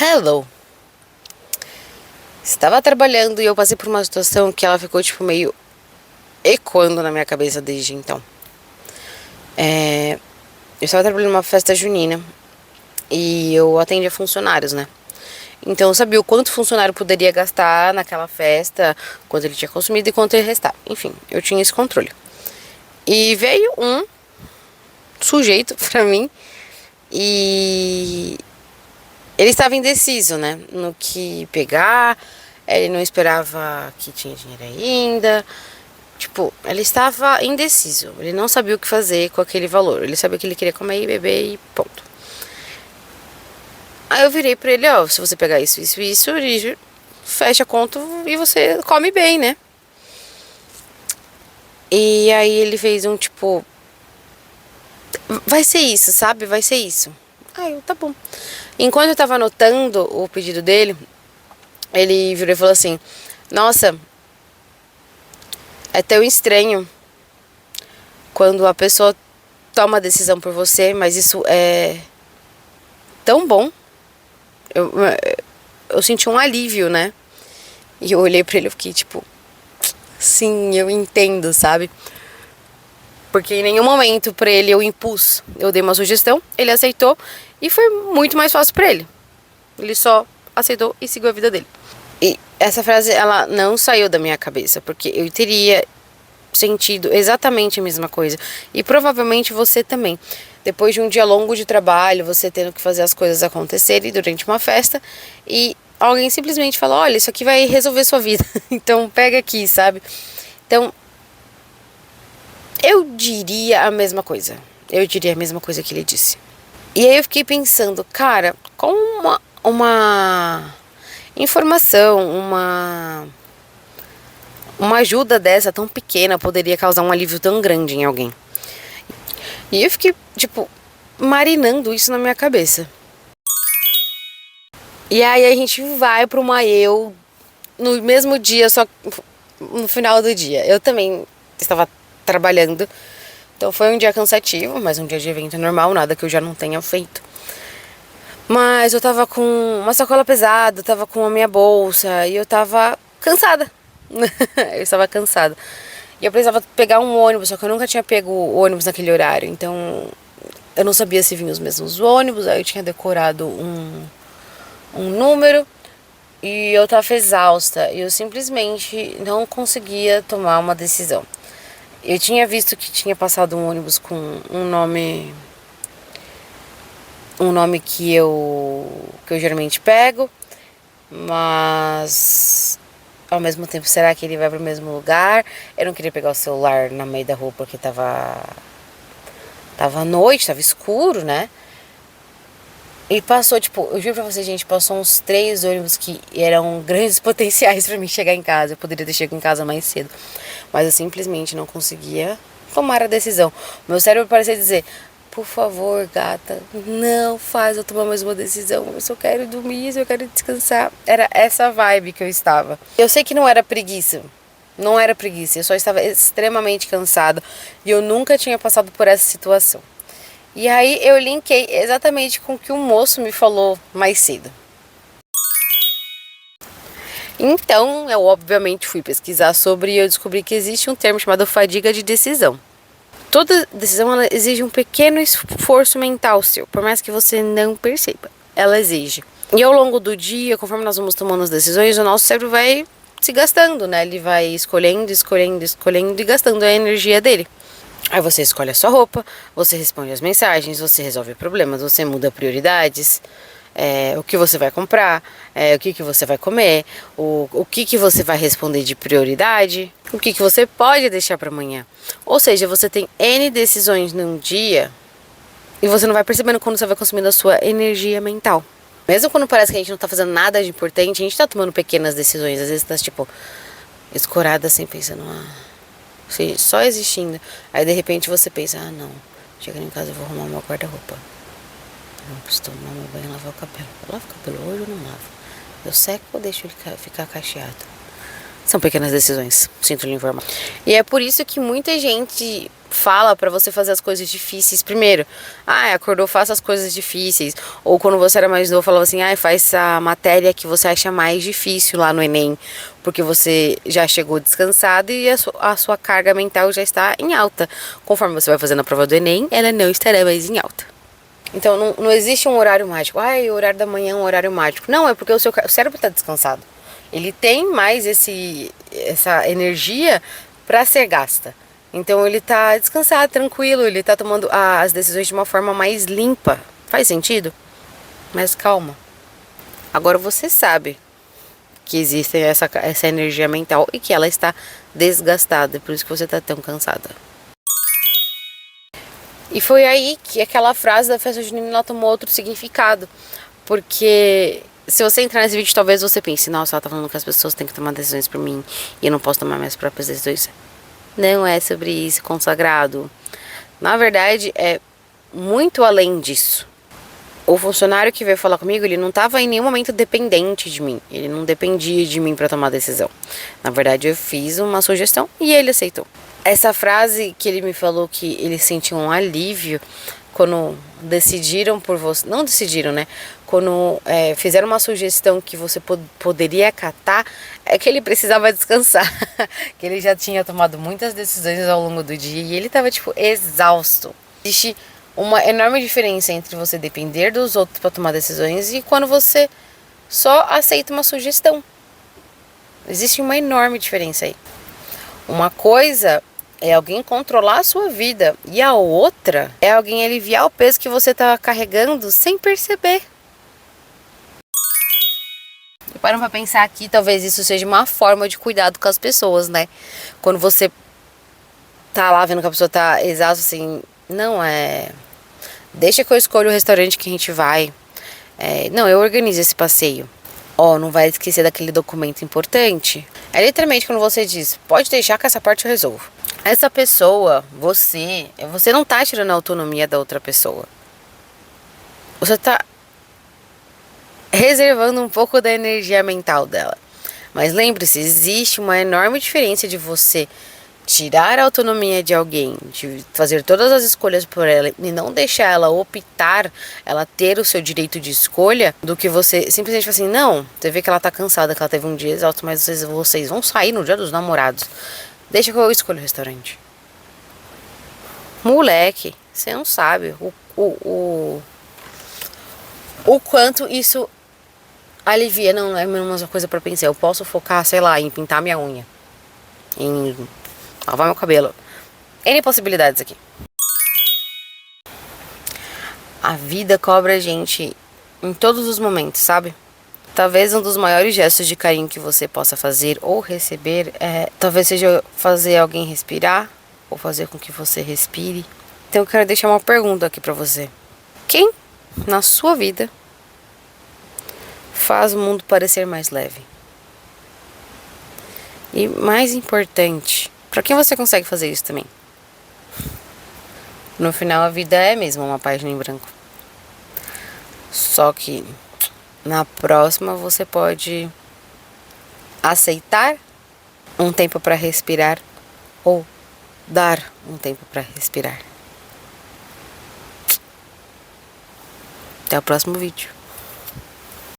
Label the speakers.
Speaker 1: Hello! Estava trabalhando e eu passei por uma situação que ela ficou tipo meio ecoando na minha cabeça desde então. Eu estava trabalhando numa festa junina e eu atendia funcionários, né? Então eu sabia o quanto o funcionário poderia gastar naquela festa, quanto ele tinha consumido e quanto ele restava. Enfim, eu tinha esse controle. E veio um sujeito pra mim e ele estava indeciso, né? No que pegar, ele não esperava que tinha dinheiro ainda. Tipo, ele estava indeciso. Ele não sabia o que fazer com aquele valor. Ele sabia que ele queria comer e beber e ponto. Aí eu virei pra ele, ó, se você pegar isso, isso e isso, ele fecha a conta e você come bem, né? E aí ele fez um tipo, vai ser isso, sabe? Vai ser isso. Aí eu, tá bom. Enquanto eu tava anotando o pedido dele, ele virou e falou assim, nossa, é tão estranho quando a pessoa toma a decisão por você, mas isso é tão bom. Eu senti um alívio, né? E eu olhei pra ele e fiquei tipo, sim, eu entendo, sabe? Porque em nenhum momento pra ele eu impus. Eu dei uma sugestão, ele aceitou e foi muito mais fácil pra ele. Ele só aceitou e seguiu a vida dele. E essa frase, ela não saiu da minha cabeça, porque eu teria sentido exatamente a mesma coisa. E provavelmente você também. Depois de um dia longo de trabalho, você tendo que fazer as coisas acontecerem durante uma festa e alguém simplesmente fala, olha, isso aqui vai resolver sua vida. Então pega aqui, sabe? Então, eu diria a mesma coisa. Eu diria a mesma coisa que ele disse. E aí eu fiquei pensando, cara, como uma informação, uma ajuda dessa tão pequena poderia causar um alívio tão grande em alguém. E eu fiquei, tipo, marinando isso na minha cabeça. E aí a gente vai para uma eu no mesmo dia, só no final do dia. Eu também estava trabalhando, então foi um dia cansativo, mas um dia de evento normal, nada que eu já não tenha feito. Mas eu tava com uma sacola pesada, eu tava com a minha bolsa e eu tava cansada. Eu estava cansada. E eu precisava pegar um ônibus, só que eu nunca tinha pego o ônibus naquele horário. Então eu não sabia se vinham os mesmos ônibus, aí eu tinha decorado um número e eu tava exausta. E eu simplesmente não conseguia tomar uma decisão. Eu tinha visto que tinha passado um ônibus com um nome que eu geralmente pego, mas ao mesmo tempo, será que ele vai pro mesmo lugar? Eu não queria pegar o celular na meio da rua porque tava à noite, tava escuro, né? E passou, tipo, eu juro pra vocês, gente, passou uns 3 ônibus que eram grandes potenciais pra mim chegar em casa. Eu poderia ter chegado em casa mais cedo, mas eu simplesmente não conseguia tomar a decisão. Meu cérebro parecia dizer, por favor, gata, não faz eu tomar mais uma decisão. Eu só quero dormir, eu quero descansar. Era essa vibe que eu estava. Eu sei que não era preguiça. Não era preguiça. Eu só estava extremamente cansada. E eu nunca tinha passado por essa situação. E aí eu linkei exatamente com o que o moço me falou mais cedo. Então, eu obviamente fui pesquisar sobre e eu descobri que existe um termo chamado fadiga de decisão. Toda decisão ela exige um pequeno esforço mental seu, por mais que você não perceba. Ela exige. E ao longo do dia, conforme nós vamos tomando as decisões, o nosso cérebro vai se gastando, né? Ele vai escolhendo e gastando a energia dele. Aí você escolhe a sua roupa, você responde as mensagens, você resolve problemas, você muda prioridades, o que você vai comprar, o que você vai comer, o que você vai responder de prioridade, o que você pode deixar para amanhã. Ou seja, você tem N decisões num dia e você não vai percebendo quando você vai consumindo a sua energia mental. Mesmo quando parece que a gente não tá fazendo nada de importante, a gente tá tomando pequenas decisões, às vezes tá tipo escorada assim, pensando, só existindo. Aí de repente você pensa, não, chegando em casa eu vou arrumar meu guarda-roupa. Eu não preciso tomar meu banho e lavar o cabelo. Eu lavo o cabelo hoje ou não lavo? Eu seco ou deixo ele ficar cacheado? São pequenas decisões, sinto lhe informar. E é por isso que muita gente fala pra você fazer as coisas difíceis primeiro. Acordou, faça as coisas difíceis. Ou quando você era mais novo, falava assim, faz a matéria que você acha mais difícil lá no Enem. Porque você já chegou descansado e a sua carga mental já está em alta. Conforme você vai fazendo a prova do Enem, ela não estará mais em alta. Então não existe um horário mágico. O horário da manhã é um horário mágico. Não, é porque o cérebro está descansado. Ele tem mais essa energia para ser gasta. Então ele tá descansado, tranquilo, ele tá tomando as decisões de uma forma mais limpa. Faz sentido? Mas calma. Agora você sabe que existe essa energia mental e que ela está desgastada. Por isso que você tá tão cansada. E foi aí que aquela frase da festa junina ela tomou outro significado. Porque se você entrar nesse vídeo, talvez você pense, nossa, ela tá falando que as pessoas têm que tomar decisões por mim e eu não posso tomar minhas próprias decisões. Não é sobre isso, consagrado. Na verdade, é muito além disso. O funcionário que veio falar comigo, ele não estava em nenhum momento dependente de mim. Ele não dependia de mim para tomar decisão. Na verdade, eu fiz uma sugestão e ele aceitou. Essa frase que ele me falou que ele sentiu um alívio quando decidiram por você... Não decidiram, né? Quando fizeram uma sugestão que você poderia acatar, é que ele precisava descansar. Que ele já tinha tomado muitas decisões ao longo do dia e ele estava, tipo, exausto. Existe uma enorme diferença entre você depender dos outros para tomar decisões e quando você só aceita uma sugestão. Existe uma enorme diferença aí. Uma coisa é alguém controlar a sua vida e a outra é alguém aliviar o peso que você está carregando sem perceber. E parando pra pensar aqui, talvez isso seja uma forma de cuidado com as pessoas, né? Quando você tá lá vendo que a pessoa tá exausta, assim, não é... Deixa que eu escolha o restaurante que a gente vai. Não, eu organizo esse passeio. Não vai esquecer daquele documento importante. É literalmente quando você diz, pode deixar que essa parte eu resolvo. Essa pessoa, você não tá tirando a autonomia da outra pessoa. Você tá reservando um pouco da energia mental dela. Mas lembre-se, existe uma enorme diferença de você tirar a autonomia de alguém, de fazer todas as escolhas por ela e não deixar ela optar, ela ter o seu direito de escolha, do que você simplesmente falar assim, não, você vê que ela tá cansada, que ela teve um dia exausto, mas vocês vão sair no dia dos namorados. Deixa que eu escolho o restaurante. Moleque, você não sabe o quanto isso alivia. Não é uma coisa pra pensar. Eu posso focar, sei lá, em pintar minha unha, em lavar meu cabelo. N possibilidades aqui. A vida cobra a gente em todos os momentos, sabe? Talvez um dos maiores gestos de carinho que você possa fazer ou receber talvez seja fazer alguém respirar ou fazer com que você respire. Então eu quero deixar uma pergunta aqui pra você. Quem na sua vida faz o mundo parecer mais leve? E mais importante, pra quem você consegue fazer isso também? No final a vida é mesmo uma página em branco. Só que na próxima você pode aceitar um tempo para respirar ou dar um tempo para respirar. Até o próximo vídeo.